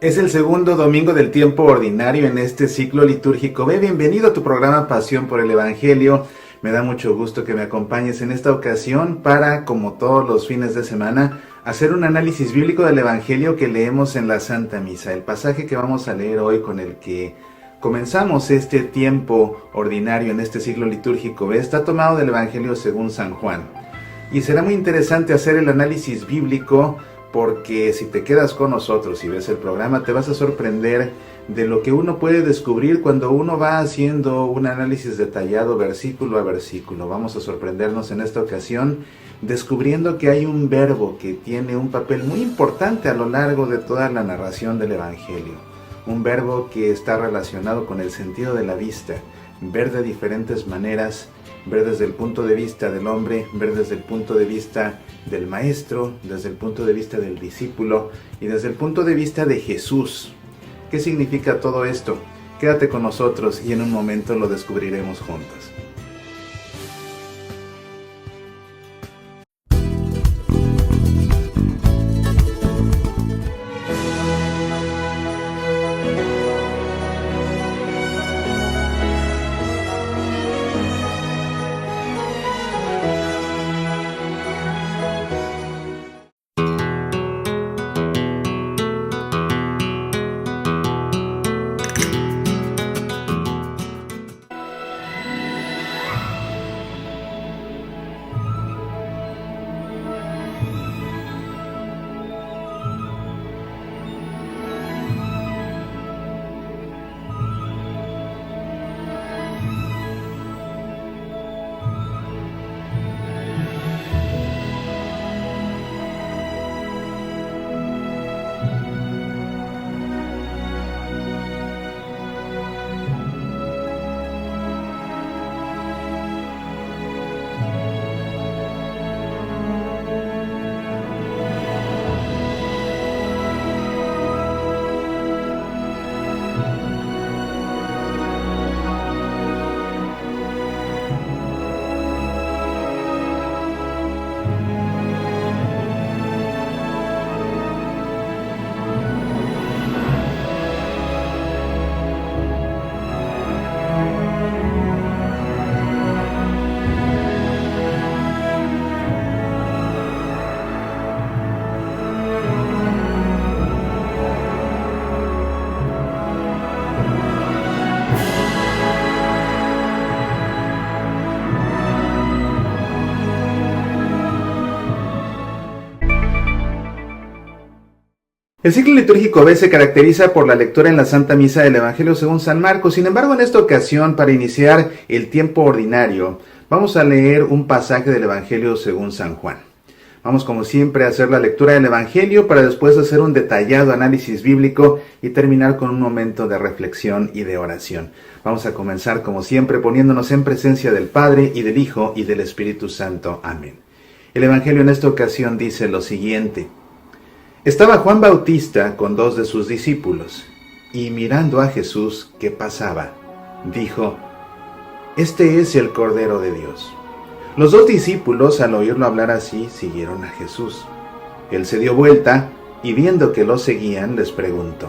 Es el segundo domingo del tiempo ordinario en este ciclo litúrgico. Bienvenido a tu programa Pasión por el Evangelio. Me da mucho gusto que me acompañes en esta ocasión para, como todos los fines de semana, hacer un análisis bíblico del Evangelio que leemos en la Santa Misa. El pasaje que vamos a leer hoy, con el que comenzamos este tiempo ordinario en este ciclo litúrgico, está tomado del Evangelio según San Juan. Y será muy interesante hacer el análisis bíblico, porque si te quedas con nosotros y ves el programa, te vas a sorprender de lo que uno puede descubrir cuando uno va haciendo un análisis detallado versículo a versículo. Vamos a sorprendernos en esta ocasión descubriendo que hay un verbo que tiene un papel muy importante a lo largo de toda la narración del Evangelio. Un verbo que está relacionado con el sentido de la vista, ver de diferentes maneras, ver desde el punto de vista del hombre, ver desde el punto de vista del maestro, desde el punto de vista del discípulo y desde el punto de vista de Jesús. ¿Qué significa todo esto? Quédate con nosotros y en un momento lo descubriremos juntos. El ciclo litúrgico B se caracteriza por la lectura en la Santa Misa del Evangelio según San Marcos. Sin embargo, en esta ocasión, para iniciar el tiempo ordinario, vamos a leer un pasaje del Evangelio según San Juan. Vamos, como siempre, a hacer la lectura del Evangelio para después hacer un detallado análisis bíblico y terminar con un momento de reflexión y de oración. Vamos a comenzar, como siempre, poniéndonos en presencia del Padre y del Hijo y del Espíritu Santo. Amén. El Evangelio en esta ocasión dice lo siguiente: Estaba Juan Bautista con 2 de sus discípulos, y mirando a Jesús que pasaba, dijo: Este es el Cordero de Dios. Los 2 discípulos, al oírlo hablar así, siguieron a Jesús. Él se dio vuelta, y viendo que lo seguían, les preguntó: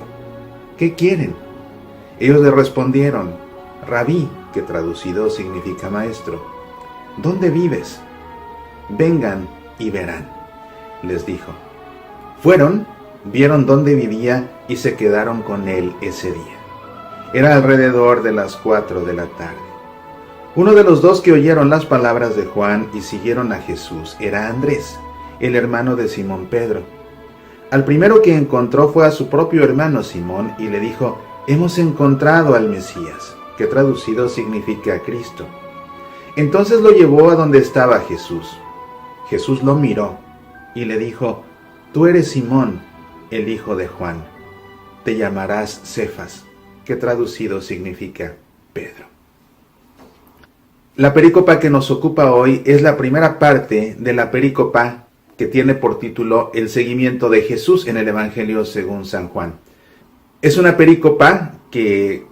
¿Qué quieren? Ellos le respondieron: Rabí, que traducido significa maestro, ¿dónde vives? Vengan y verán, les dijo. Fueron, vieron dónde vivía y se quedaron con él ese día. Era alrededor de las 4 de la tarde. Uno de los 2 que oyeron las palabras de Juan y siguieron a Jesús era Andrés, el hermano de Simón Pedro. Al primero que encontró fue a su propio hermano Simón y le dijo: Hemos encontrado al Mesías, que traducido significa Cristo. Entonces lo llevó a donde estaba Jesús. Jesús lo miró y le dijo: Tú eres Simón, el hijo de Juan. Te llamarás Cefas, que traducido significa Pedro. La perícopa que nos ocupa hoy es la primera parte de la perícopa que tiene por título El seguimiento de Jesús en el Evangelio según San Juan. Es una perícopa que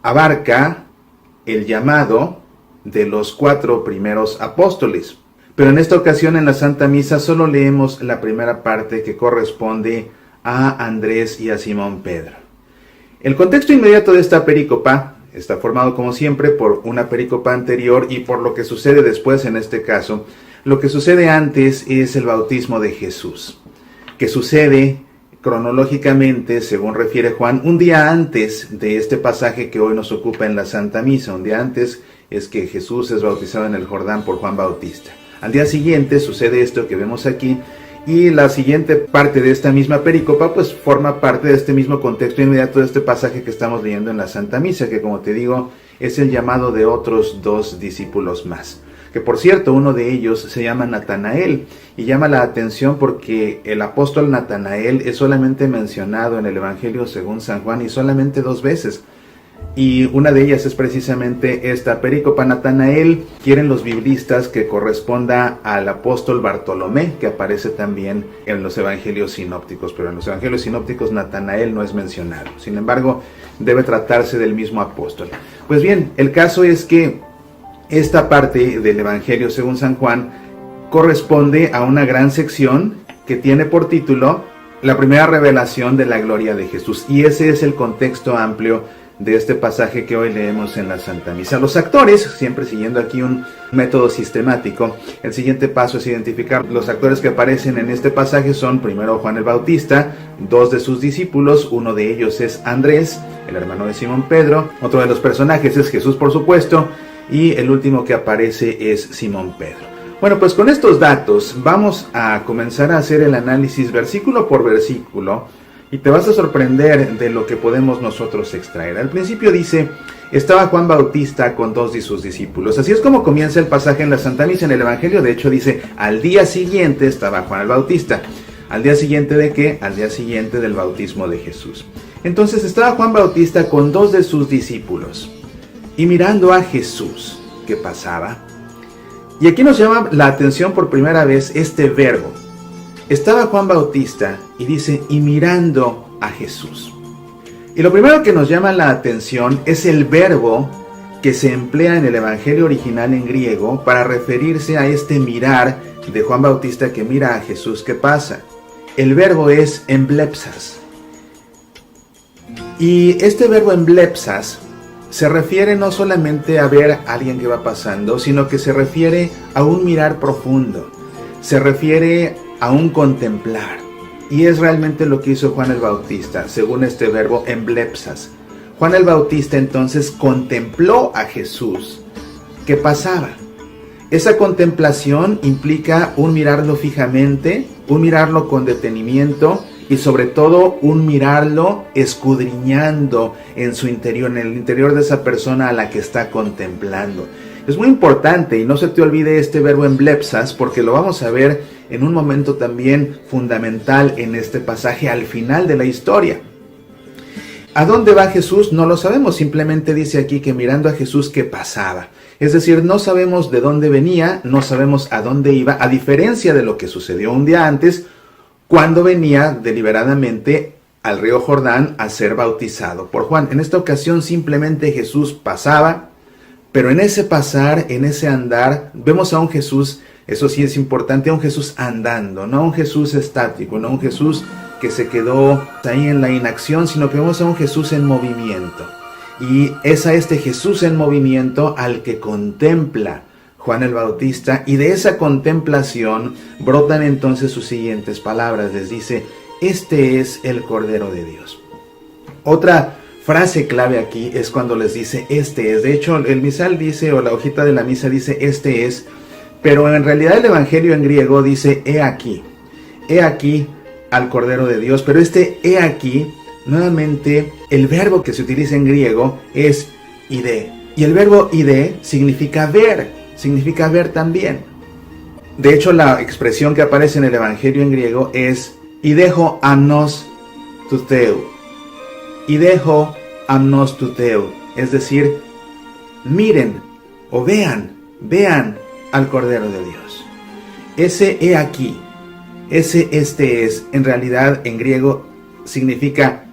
abarca el llamado de los 4 primeros apóstoles. Pero en esta ocasión en la Santa Misa solo leemos la primera parte, que corresponde a Andrés y a Simón Pedro. El contexto inmediato de esta perícopa está formado como siempre por una perícopa anterior y por lo que sucede después en este caso. Lo que sucede antes es el bautismo de Jesús, que sucede cronológicamente, según refiere Juan, un día antes de este pasaje que hoy nos ocupa en la Santa Misa. Un día antes es que Jesús es bautizado en el Jordán por Juan Bautista. Al día siguiente sucede esto que vemos aquí, y la siguiente parte de esta misma perícopa pues forma parte de este mismo contexto inmediato de este pasaje que estamos leyendo en la Santa Misa, que como te digo es el llamado de otros 2 discípulos más. Que por cierto, uno de ellos se llama Natanael, y llama la atención porque el apóstol Natanael es solamente mencionado en el Evangelio según San Juan y solamente 2 veces. Y una de ellas es precisamente esta perícopa. Natanael, quieren los biblistas que corresponda al apóstol Bartolomé, que aparece también en los evangelios sinópticos, pero en los evangelios sinópticos Natanael no es mencionado. Sin embargo, debe tratarse del mismo apóstol. Pues bien, el caso es que esta parte del Evangelio según San Juan corresponde a una gran sección que tiene por título la primera revelación de la gloria de Jesús. Y ese es el contexto amplio de este pasaje que hoy leemos en la Santa Misa. Los actores, siempre siguiendo aquí un método sistemático, el siguiente paso es identificar los actores que aparecen en este pasaje. Son primero Juan el Bautista, 2 de sus discípulos, uno de ellos es Andrés, el hermano de Simón Pedro, otro de los personajes es Jesús, por supuesto, y el último que aparece es Simón Pedro. Bueno, pues con estos datos vamos a comenzar a hacer el análisis versículo por versículo, y te vas a sorprender de lo que podemos nosotros extraer. Al principio dice, estaba Juan Bautista con 2 de sus discípulos. Así es como comienza el pasaje en la Santa Misa. En el Evangelio, de hecho, dice, al día siguiente estaba Juan el Bautista. ¿Al día siguiente de qué? Al día siguiente del bautismo de Jesús. Entonces estaba Juan Bautista con 2 de sus discípulos, y mirando a Jesús que pasaba. Y aquí nos llama la atención por primera vez este verbo. Estaba Juan Bautista y dice, y mirando a Jesús. Y lo primero que nos llama la atención es el verbo que se emplea en el Evangelio original en griego para referirse a este mirar de Juan Bautista que mira a Jesús que pasa. El verbo es emblepsas. Y este verbo emblepsas se refiere no solamente a ver a alguien que va pasando, sino que se refiere a un mirar profundo. Se refiere a un contemplar. Y es realmente lo que hizo Juan el Bautista, según este verbo emblepsas. Juan el Bautista entonces contempló a Jesús que pasaba. Esa contemplación implica un mirarlo fijamente, un mirarlo con detenimiento y sobre todo un mirarlo escudriñando en su interior, en el interior de esa persona a la que está contemplando. Es muy importante y no se te olvide este verbo emblepsas, porque lo vamos a ver en un momento también fundamental en este pasaje al final de la historia. ¿A dónde va Jesús? No lo sabemos, simplemente dice aquí que mirando a Jesús que pasaba. Es decir, no sabemos de dónde venía, no sabemos a dónde iba, a diferencia de lo que sucedió un día antes, cuando venía deliberadamente al río Jordán a ser bautizado por Juan. En esta ocasión simplemente Jesús pasaba, pero en ese pasar, en ese andar, vemos a un Jesús, eso sí es importante, a un Jesús andando, no a un Jesús estático, no a un Jesús que se quedó ahí en la inacción, sino que vemos a un Jesús en movimiento. Y es a este Jesús en movimiento al que contempla Juan el Bautista, y de esa contemplación brotan entonces sus siguientes palabras. Les dice, este es el Cordero de Dios. Otra frase clave aquí es cuando les dice, este es. De hecho, el misal dice, o la hojita de la misa dice, este es, pero en realidad el Evangelio en griego dice, he aquí al Cordero de Dios. Pero este he aquí, nuevamente, el verbo que se utiliza en griego es ide. Y el verbo ide significa ver también. De hecho, la expresión que aparece en el Evangelio en griego es idejo amnos tuteu. Idejo amnos tuteu. Es decir, miren o vean al Cordero de Dios. Ese he aquí, ese este es, en realidad en griego significa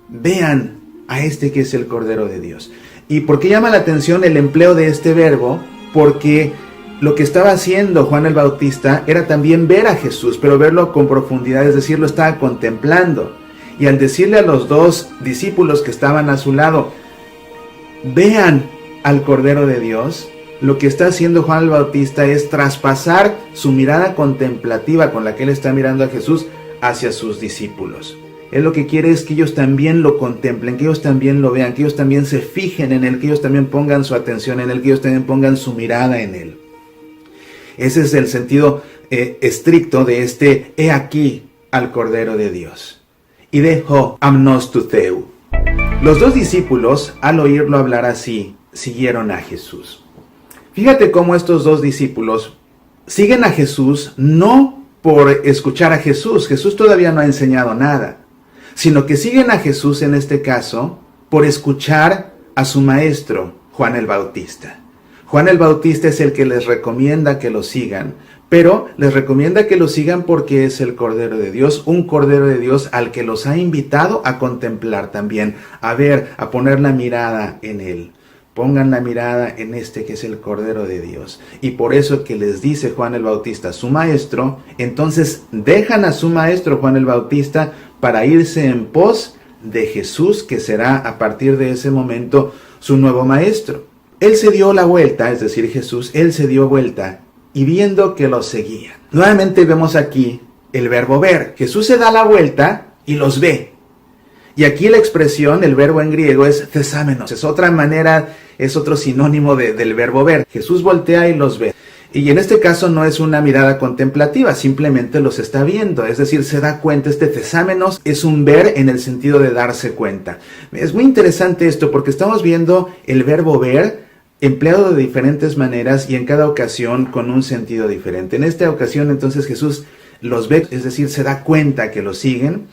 vean a este que es el Cordero de Dios. ¿Y por qué llama la atención el empleo de este verbo? Porque lo que estaba haciendo Juan el Bautista era también ver a Jesús, pero verlo con profundidad, es decir, lo estaba contemplando. Y al decirle a los dos discípulos que estaban a su lado, vean al Cordero de Dios, lo que está haciendo Juan el Bautista es traspasar su mirada contemplativa con la que él está mirando a Jesús hacia sus discípulos. Él lo que quiere es que ellos también lo contemplen, que ellos también lo vean, que ellos también se fijen en él, que ellos también pongan su atención en él, que ellos también pongan su mirada en él. Ese es el sentido estricto de este he aquí al Cordero de Dios. Y dejo amnos tu theu. Los dos discípulos, al oírlo hablar así, siguieron a Jesús. Fíjate cómo estos dos discípulos siguen a Jesús no por escuchar a Jesús. Jesús todavía no ha enseñado nada, sino que siguen a Jesús en este caso por escuchar a su maestro, Juan el Bautista. Juan el Bautista es el que les recomienda que lo sigan, pero les recomienda que lo sigan porque es el Cordero de Dios, un Cordero de Dios al que los ha invitado a contemplar también, a ver, a poner la mirada en él. Pongan la mirada en este que es el Cordero de Dios. Y por eso que les dice Juan el Bautista, su maestro, entonces dejan a su maestro Juan el Bautista para irse en pos de Jesús, que será a partir de ese momento su nuevo maestro. Él se dio la vuelta, es decir, Jesús, él se dio vuelta y viendo que los seguían. Nuevamente vemos aquí el verbo ver. Jesús se da la vuelta y los ve. Y aquí la expresión, el verbo en griego es thesámenos. Es otra manera, es otro sinónimo del verbo ver. Jesús voltea y los ve. Y en este caso no es una mirada contemplativa, simplemente los está viendo. Es decir, se da cuenta. Este thesámenos es un ver en el sentido de darse cuenta. Es muy interesante esto porque estamos viendo el verbo ver empleado de diferentes maneras y en cada ocasión con un sentido diferente. En esta ocasión entonces Jesús los ve, es decir, se da cuenta que los siguen.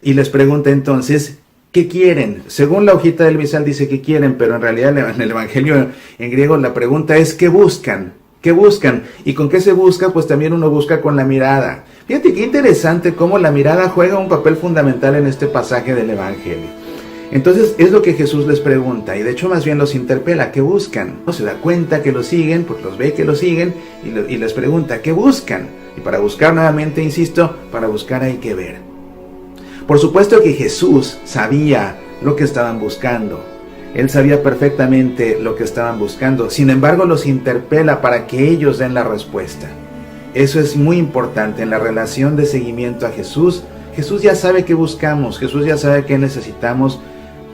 Y les pregunta entonces, ¿qué quieren? Según la hojita del misal dice que quieren, pero en realidad en el Evangelio en griego la pregunta es ¿qué buscan? ¿Qué buscan? ¿Y con qué se busca? Pues también uno busca con la mirada. Fíjate qué interesante cómo la mirada juega un papel fundamental en este pasaje del Evangelio. Entonces es lo que Jesús les pregunta y de hecho más bien los interpela, ¿qué buscan? No se da cuenta que los siguen, pues los ve que los siguen y les pregunta, ¿qué buscan? Y para buscar nuevamente, insisto, para buscar hay que ver. Por supuesto que Jesús sabía lo que estaban buscando. Él sabía perfectamente lo que estaban buscando. Sin embargo, los interpela para que ellos den la respuesta. Eso es muy importante en la relación de seguimiento a Jesús. Jesús ya sabe qué buscamos, Jesús ya sabe qué necesitamos,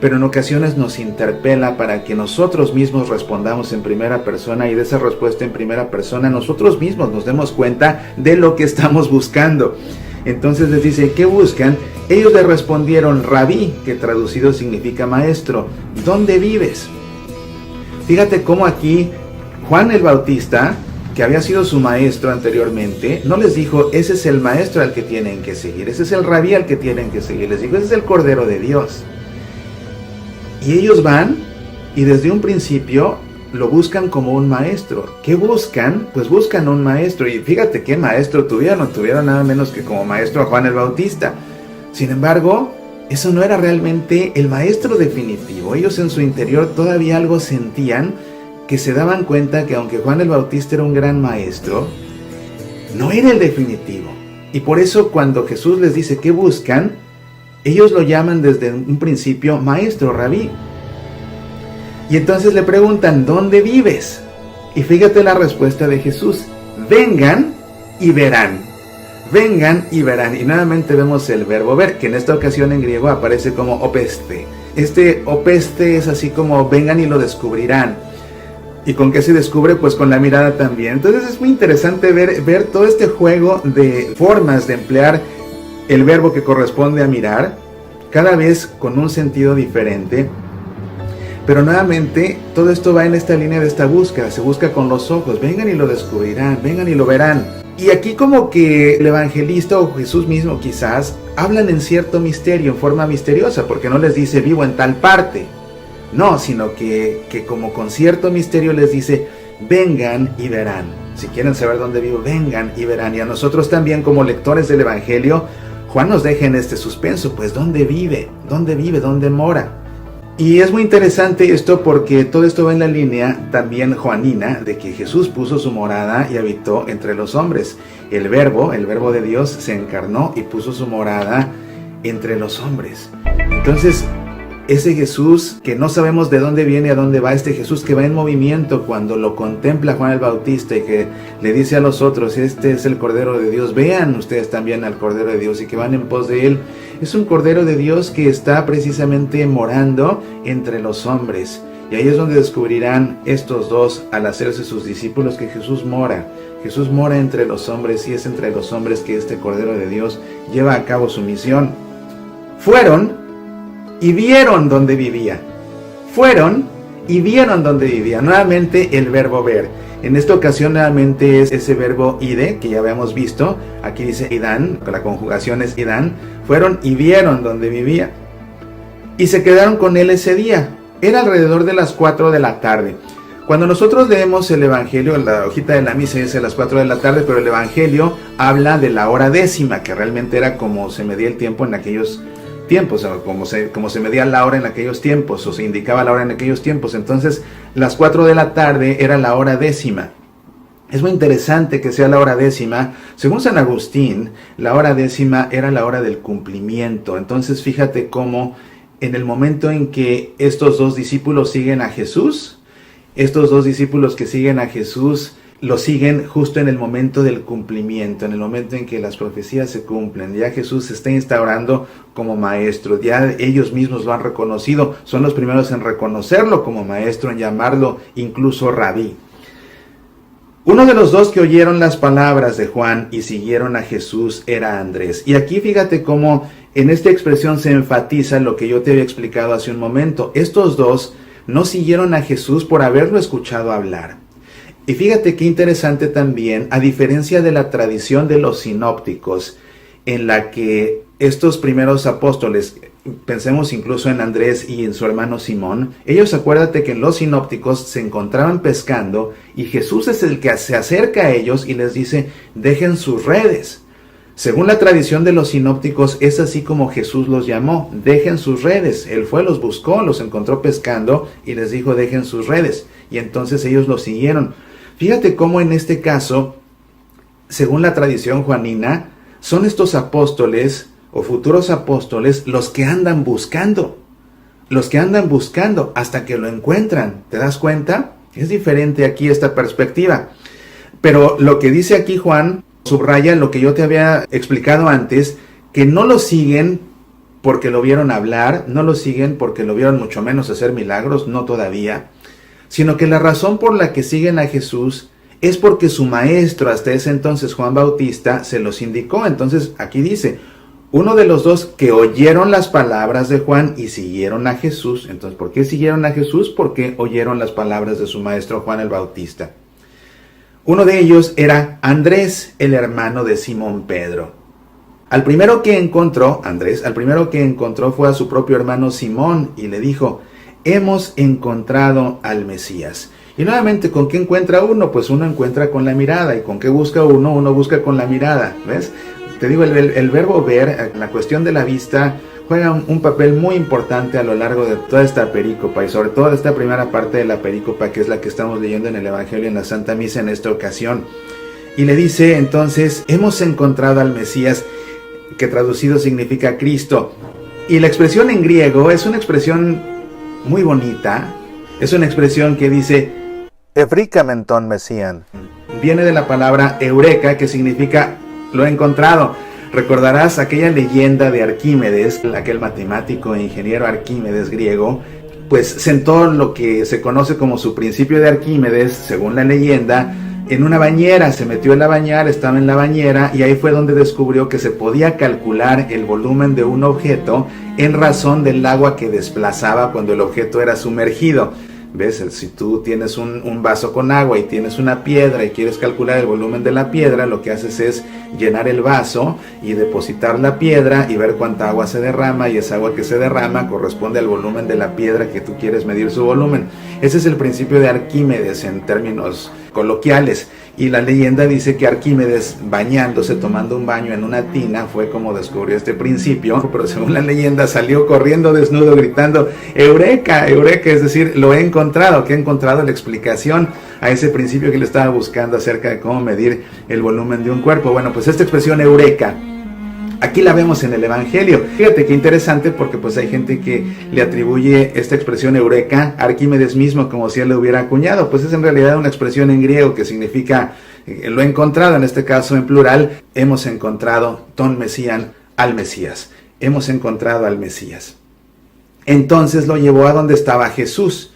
pero en ocasiones nos interpela para que nosotros mismos respondamos en primera persona y de esa respuesta en primera persona nosotros mismos nos demos cuenta de lo que estamos buscando. Entonces les dice, ¿qué buscan? Ellos le respondieron, Rabí, que traducido significa maestro, ¿dónde vives? Fíjate cómo aquí Juan el Bautista, que había sido su maestro anteriormente, no les dijo, ese es el maestro al que tienen que seguir, ese es el Rabí al que tienen que seguir, les dijo, ese es el Cordero de Dios. Y ellos van y desde un principio lo buscan como un maestro. ¿Qué buscan? Pues buscan un maestro. Y fíjate qué maestro tuvieron. Tuvieron nada menos que como maestro a Juan el Bautista. Sin embargo, eso no era realmente el maestro definitivo. Ellos en su interior todavía algo sentían, que se daban cuenta que aunque Juan el Bautista era un gran maestro, no era el definitivo. Y por eso cuando Jesús les dice ¿qué buscan?, ellos lo llaman desde un principio maestro, Rabí. Y entonces le preguntan, ¿dónde vives? Y fíjate la respuesta de Jesús, vengan y verán. Vengan y verán. Y nuevamente vemos el verbo ver, que en esta ocasión en griego aparece como opeste. Este opeste es así como vengan y lo descubrirán. ¿Y con qué se descubre? Pues con la mirada también. Entonces es muy interesante ver todo este juego de formas de emplear el verbo que corresponde a mirar, cada vez con un sentido diferente. Pero nuevamente, todo esto va en esta línea de esta búsqueda. Se busca con los ojos. Vengan y lo descubrirán, vengan y lo verán. Y aquí como que el evangelista o Jesús mismo quizás hablan en cierto misterio, en forma misteriosa, porque no les dice vivo en tal parte. No, sino que como con cierto misterio les dice, vengan y verán. Si quieren saber dónde vivo, vengan y verán. Y a nosotros también como lectores del Evangelio, Juan nos deja en este suspenso, pues ¿dónde vive? ¿Dónde vive? ¿Dónde mora? Y es muy interesante esto porque todo esto va en la línea también juanina de que Jesús puso su morada y habitó entre los hombres. El verbo de Dios se encarnó y puso su morada entre los hombres. Entonces, ese Jesús que no sabemos de dónde viene, a dónde va, este Jesús que va en movimiento cuando lo contempla Juan el Bautista y que le dice a los otros, este es el Cordero de Dios, vean ustedes también al Cordero de Dios, y que van en pos de él. Es un Cordero de Dios que está precisamente morando entre los hombres. Y ahí es donde descubrirán estos dos, al hacerse sus discípulos, que Jesús mora. Jesús mora entre los hombres, y es entre los hombres que este Cordero de Dios lleva a cabo su misión. Fueron y vieron dónde vivía. Fueron y vieron dónde vivía. Nuevamente el verbo ver. En esta ocasión nuevamente es ese verbo ide, que ya habíamos visto. Aquí dice idán, la conjugación es idán. Fueron y vieron dónde vivía. Y se quedaron con él ese día. Era alrededor de las 4 de la tarde. Cuando nosotros leemos el Evangelio, la hojita de la misa dice a las 4 de la tarde, pero el Evangelio habla de la hora décima, que realmente era como se medía el tiempo en aquellos tiempos, o como se medía la hora en aquellos tiempos, o se indicaba la hora en aquellos tiempos. Entonces, las 4 de la tarde era la hora décima. Es muy interesante que sea la hora décima. Según San Agustín, la hora décima era la hora del cumplimiento. Entonces, fíjate cómo en el momento en que estos dos discípulos siguen a Jesús, estos dos discípulos que siguen a Jesús, lo siguen justo en el momento del cumplimiento, en el momento en que las profecías se cumplen. Ya Jesús se está instaurando como maestro, ya ellos mismos lo han reconocido, son los primeros en reconocerlo como maestro, en llamarlo incluso rabí. Uno de los dos que oyeron las palabras de Juan y siguieron a Jesús era Andrés. Y aquí fíjate cómo en esta expresión se enfatiza lo que yo te había explicado hace un momento. Estos dos no siguieron a Jesús por haberlo escuchado hablar. Y fíjate qué interesante también, a diferencia de la tradición de los sinópticos, en la que estos primeros apóstoles, pensemos incluso en Andrés y en su hermano Simón, ellos, acuérdate que en los sinópticos se encontraban pescando y Jesús es el que se acerca a ellos y les dice, dejen sus redes. Según la tradición de los sinópticos, es así como Jesús los llamó, dejen sus redes. Él fue, los buscó, los encontró pescando y les dijo, dejen sus redes. Y entonces ellos lo siguieron. Fíjate cómo en este caso, según la tradición juanina, son estos apóstoles o futuros apóstoles los que andan buscando hasta que lo encuentran. ¿Te das cuenta? Es diferente aquí esta perspectiva. Pero lo que dice aquí Juan subraya lo que yo te había explicado antes, que no lo siguen porque lo vieron hablar, no lo siguen porque lo vieron mucho menos hacer milagros, no todavía, sino que la razón por la que siguen a Jesús es porque su maestro, hasta ese entonces Juan Bautista, se los indicó. Entonces aquí dice, uno de los dos que oyeron las palabras de Juan y siguieron a Jesús. Entonces, ¿por qué siguieron a Jesús? Porque oyeron las palabras de su maestro Juan el Bautista. Uno de ellos era Andrés, el hermano de Simón Pedro. Al primero que encontró fue a su propio hermano Simón y le dijo, hemos encontrado al Mesías. Y nuevamente, ¿con qué encuentra uno? Pues uno encuentra con la mirada. ¿Y con qué busca uno? Uno busca con la mirada. ¿Ves? Te digo, el verbo ver, la cuestión de la vista, juega un papel muy importante a lo largo de toda esta perícopa y sobre todo de esta primera parte de la perícopa, que es la que estamos leyendo en el Evangelio en la Santa Misa en esta ocasión. Y le dice entonces, hemos encontrado al Mesías, que traducido significa Cristo. Y la expresión en griego es una expresión muy bonita. Es una expresión que dice Evrikamenton Mesian. Viene de la palabra eureka, que significa lo he encontrado. Recordarás aquella leyenda de Arquímedes, aquel matemático e ingeniero Arquímedes griego, pues sentó lo que se conoce como su principio de Arquímedes, según la leyenda, en una bañera. Se metió en la bañera, estaba en la bañera y ahí fue donde descubrió que se podía calcular el volumen de un objeto en razón del agua que desplazaba cuando el objeto era sumergido. ¿Ves? Si tú tienes un vaso con agua y tienes una piedra y quieres calcular el volumen de la piedra, lo que haces es llenar el vaso y depositar la piedra y ver cuánta agua se derrama, y esa agua que se derrama corresponde al volumen de la piedra que tú quieres medir su volumen. Ese es el principio de Arquímedes en términos coloquiales. Y la leyenda dice que Arquímedes, bañándose, tomando un baño en una tina, fue como descubrió este principio. Pero según la leyenda salió corriendo desnudo gritando Eureka, Eureka, es decir, lo he encontrado, que he encontrado la explicación a ese principio que le estaba buscando acerca de cómo medir el volumen de un cuerpo. Bueno, pues esta expresión Eureka Aquí la vemos en el Evangelio. Fíjate qué interesante, porque pues hay gente que le atribuye esta expresión eureka a Arquímedes mismo, como si él lo hubiera acuñado. Pues es en realidad una expresión en griego que significa lo he encontrado, en este caso en plural, hemos encontrado ton Mesían al Mesías. Hemos encontrado al Mesías. Entonces lo llevó a donde estaba Jesús.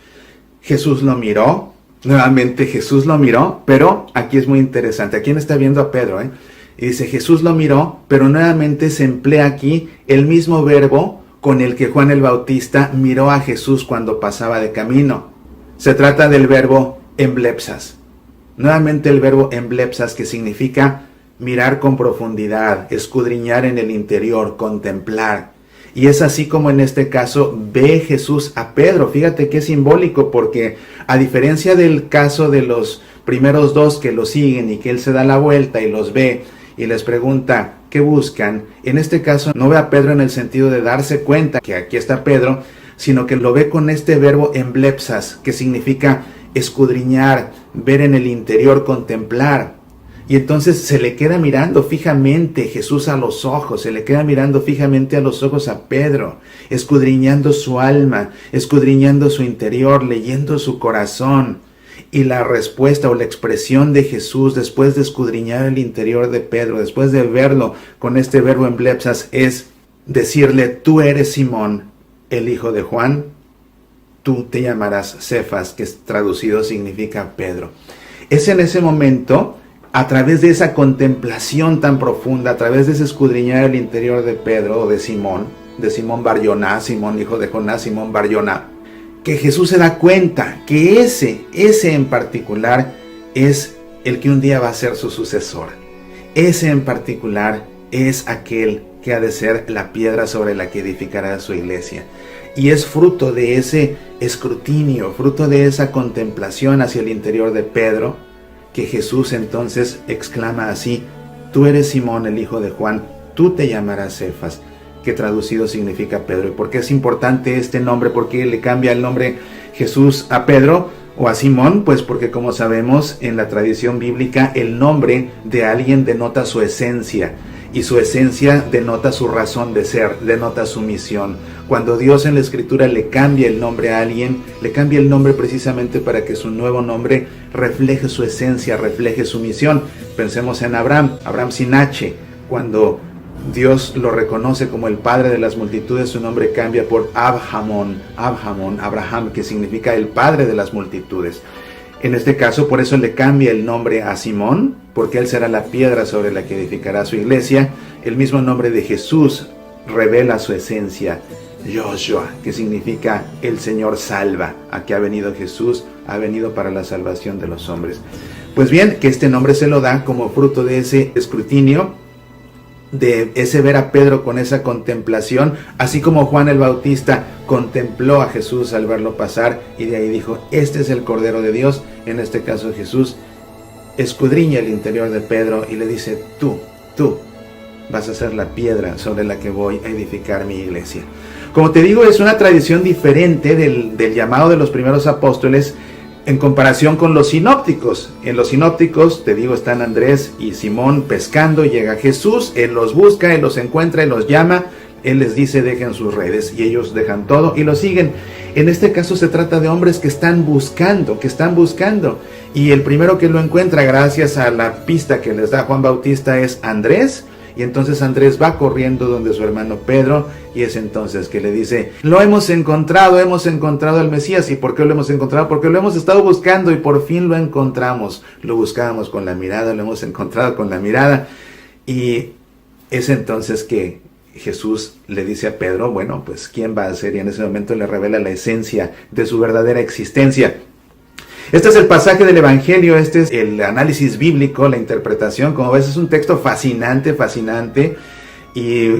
Jesús lo miró, nuevamente Jesús lo miró, pero aquí es muy interesante. Aquí no está viendo a Pedro, Y dice, Jesús lo miró, pero nuevamente se emplea aquí el mismo verbo con el que Juan el Bautista miró a Jesús cuando pasaba de camino. Se trata del verbo emblepsas. Nuevamente el verbo emblepsas, que significa mirar con profundidad, escudriñar en el interior, contemplar. Y es así como en este caso ve Jesús a Pedro. Fíjate qué simbólico, porque a diferencia del caso de los primeros dos que lo siguen y que él se da la vuelta y los ve y les pregunta qué buscan, en este caso no ve a Pedro en el sentido de darse cuenta que aquí está Pedro, sino que lo ve con este verbo emblepsas, que significa escudriñar, ver en el interior, contemplar. Y entonces se le queda mirando fijamente Jesús a los ojos, se le queda mirando fijamente a los ojos a Pedro, escudriñando su alma, escudriñando su interior, leyendo su corazón. Y la respuesta o la expresión de Jesús después de escudriñar el interior de Pedro, después de verlo con este verbo emblepsas, es decirle, tú eres Simón, el hijo de Juan, tú te llamarás Cefas, que traducido significa Pedro. Es en ese momento, a través de esa contemplación tan profunda, a través de ese escudriñar el interior de Pedro o de Simón Bar-Yoná, Simón hijo de Jonás, Simón Bar-Yoná, que Jesús se da cuenta que ese en particular es el que un día va a ser su sucesor. Ese en particular es aquel que ha de ser la piedra sobre la que edificará su iglesia. Y es fruto de ese escrutinio, fruto de esa contemplación hacia el interior de Pedro, que Jesús entonces exclama así, tú eres Simón, el hijo de Juan, tú te llamarás Cefas, que traducido significa Pedro. ¿Y por qué es importante este nombre? ¿Por qué le cambia el nombre Jesús a Pedro o a Simón? Pues porque, como sabemos, en la tradición bíblica el nombre de alguien denota su esencia, y su esencia denota su razón de ser, denota su misión. Cuando Dios en la Escritura le cambia el nombre a alguien, le cambia el nombre precisamente para que su nuevo nombre refleje su esencia, refleje su misión. Pensemos en Abraham sin H. Cuando Dios lo reconoce como el padre de las multitudes, su nombre cambia por Abraham, que significa el padre de las multitudes. En este caso, por eso le cambia el nombre a Simón, porque él será la piedra sobre la que edificará su iglesia. El mismo nombre de Jesús revela su esencia, Yoshua, que significa el Señor salva. Aquí ha venido Jesús, ha venido para la salvación de los hombres. Pues bien, que este nombre se lo da como fruto de ese escrutinio, de ese ver a Pedro con esa contemplación, así como Juan el Bautista contempló a Jesús al verlo pasar, y de ahí dijo, este es el Cordero de Dios. En este caso Jesús escudriña el interior de Pedro y le dice, tú vas a ser la piedra sobre la que voy a edificar mi iglesia. Como te digo, es una tradición diferente del llamado de los primeros apóstoles en comparación con los sinópticos. En los sinópticos, te digo, están Andrés y Simón pescando, llega Jesús, él los busca, él los encuentra, él los llama, él les dice dejen sus redes, y ellos dejan todo y lo siguen. En este caso se trata de hombres que están buscando, y el primero que lo encuentra gracias a la pista que les da Juan Bautista es Andrés. Y entonces Andrés va corriendo donde su hermano Pedro, y es entonces que le dice, lo hemos encontrado al Mesías. ¿Y por qué lo hemos encontrado? Porque lo hemos estado buscando y por fin lo encontramos. Lo buscábamos con la mirada, lo hemos encontrado con la mirada. Y es entonces que Jesús le dice a Pedro, bueno, pues ¿quién va a ser? Y en ese momento le revela la esencia de su verdadera existencia. Este es el pasaje del Evangelio, este es el análisis bíblico, la interpretación. Como ves, es un texto fascinante, y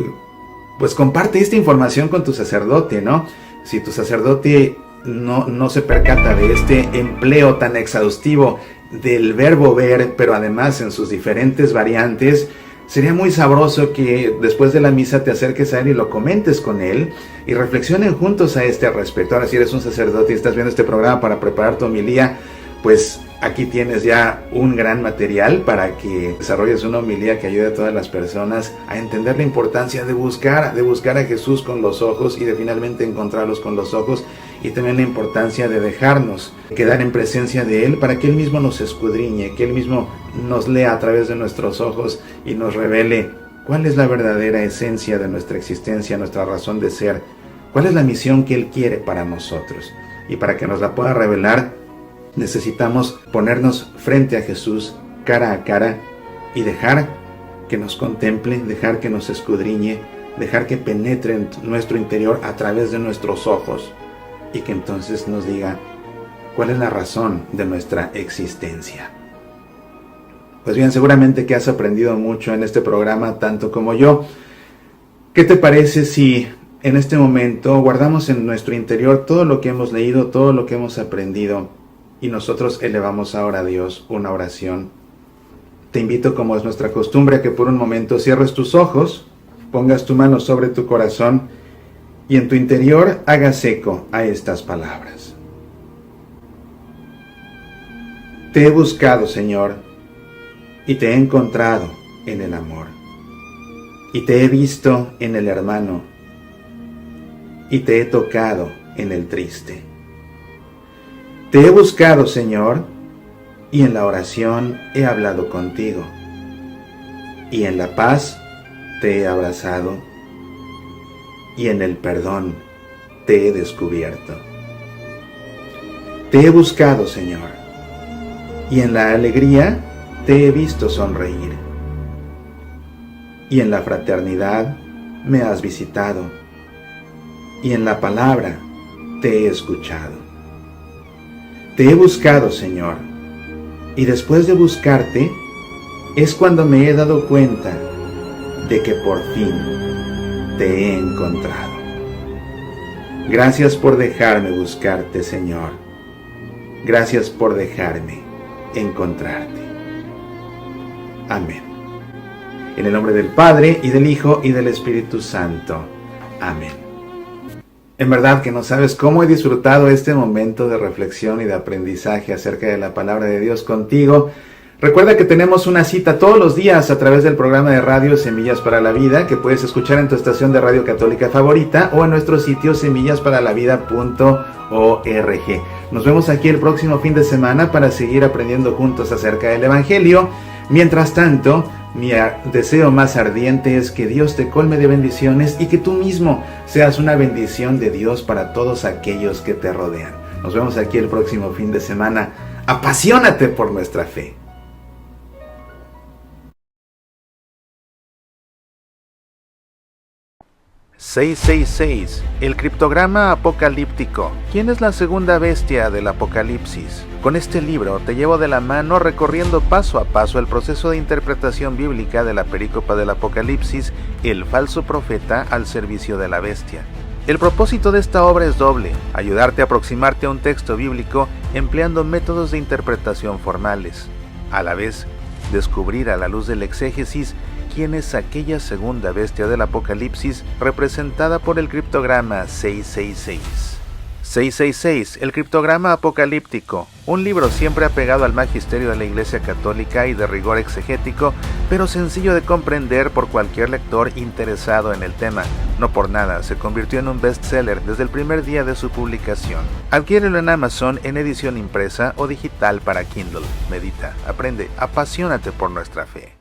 pues comparte esta información con tu sacerdote, ¿no? Si tu sacerdote no se percata de este empleo tan exhaustivo del verbo ver, pero además en sus diferentes variantes, sería muy sabroso que después de la misa te acerques a él y lo comentes con él y reflexionen juntos a este respecto. Ahora, si eres un sacerdote y estás viendo este programa para preparar tu homilía, pues Aquí tienes ya un gran material para que desarrolles una homilía que ayude a todas las personas a entender la importancia de buscar a Jesús con los ojos y de finalmente encontrarlos con los ojos, y también la importancia de dejarnos quedar en presencia de Él para que Él mismo nos escudriñe, que Él mismo nos lea a través de nuestros ojos y nos revele cuál es la verdadera esencia de nuestra existencia, nuestra razón de ser, cuál es la misión que Él quiere para nosotros. Y para que nos la pueda revelar, necesitamos ponernos frente a Jesús, cara a cara, y dejar que nos contemple, dejar que nos escudriñe, dejar que penetre en nuestro interior a través de nuestros ojos, y que entonces nos diga cuál es la razón de nuestra existencia. Pues bien, seguramente que has aprendido mucho en este programa, tanto como yo. ¿Qué te parece si en este momento guardamos en nuestro interior todo lo que hemos leído, todo lo que hemos aprendido, y nosotros elevamos ahora a Dios una oración? Te invito, como es nuestra costumbre, a que por un momento cierres tus ojos, pongas tu mano sobre tu corazón y en tu interior hagas eco a estas palabras. Te he buscado, Señor, y te he encontrado en el amor, y te he visto en el hermano, y te he tocado en el triste. Te he buscado, Señor, y en la oración he hablado contigo, y en la paz te he abrazado, y en el perdón te he descubierto. Te he buscado, Señor, y en la alegría te he visto sonreír, y en la fraternidad me has visitado, y en la palabra te he escuchado. Te he buscado, Señor, y después de buscarte es cuando me he dado cuenta de que por fin te he encontrado. Gracias por dejarme buscarte, Señor. Gracias por dejarme encontrarte. Amén. En el nombre del Padre, y del Hijo, y del Espíritu Santo. Amén. En verdad que no sabes cómo he disfrutado este momento de reflexión y de aprendizaje acerca de la palabra de Dios contigo. Recuerda que tenemos una cita todos los días a través del programa de radio Semillas para la Vida, que puedes escuchar en tu estación de radio católica favorita o en nuestro sitio semillasparalavida.org. Nos vemos aquí el próximo fin de semana para seguir aprendiendo juntos acerca del Evangelio. Mientras tanto, mi deseo más ardiente es que Dios te colme de bendiciones y que tú mismo seas una bendición de Dios para todos aquellos que te rodean. Nos vemos aquí el próximo fin de semana. Apasionate por nuestra fe. ...666... El criptograma apocalíptico. ¿Quién es la segunda bestia del Apocalipsis? Con este libro te llevo de la mano recorriendo paso a paso el proceso de interpretación bíblica de la perícopa del Apocalipsis, el falso profeta al servicio de la bestia. El propósito de esta obra es doble: ayudarte a aproximarte a un texto bíblico empleando métodos de interpretación formales. A la vez, descubrir a la luz del exégesis quién es aquella segunda bestia del Apocalipsis representada por el criptograma 666. 666, el criptograma apocalíptico, un libro siempre apegado al magisterio de la Iglesia Católica y de rigor exegético, pero sencillo de comprender por cualquier lector interesado en el tema. No por nada se convirtió en un bestseller desde el primer día de su publicación. Adquiérelo en Amazon en edición impresa o digital para Kindle. Medita, aprende, apasionate por nuestra fe.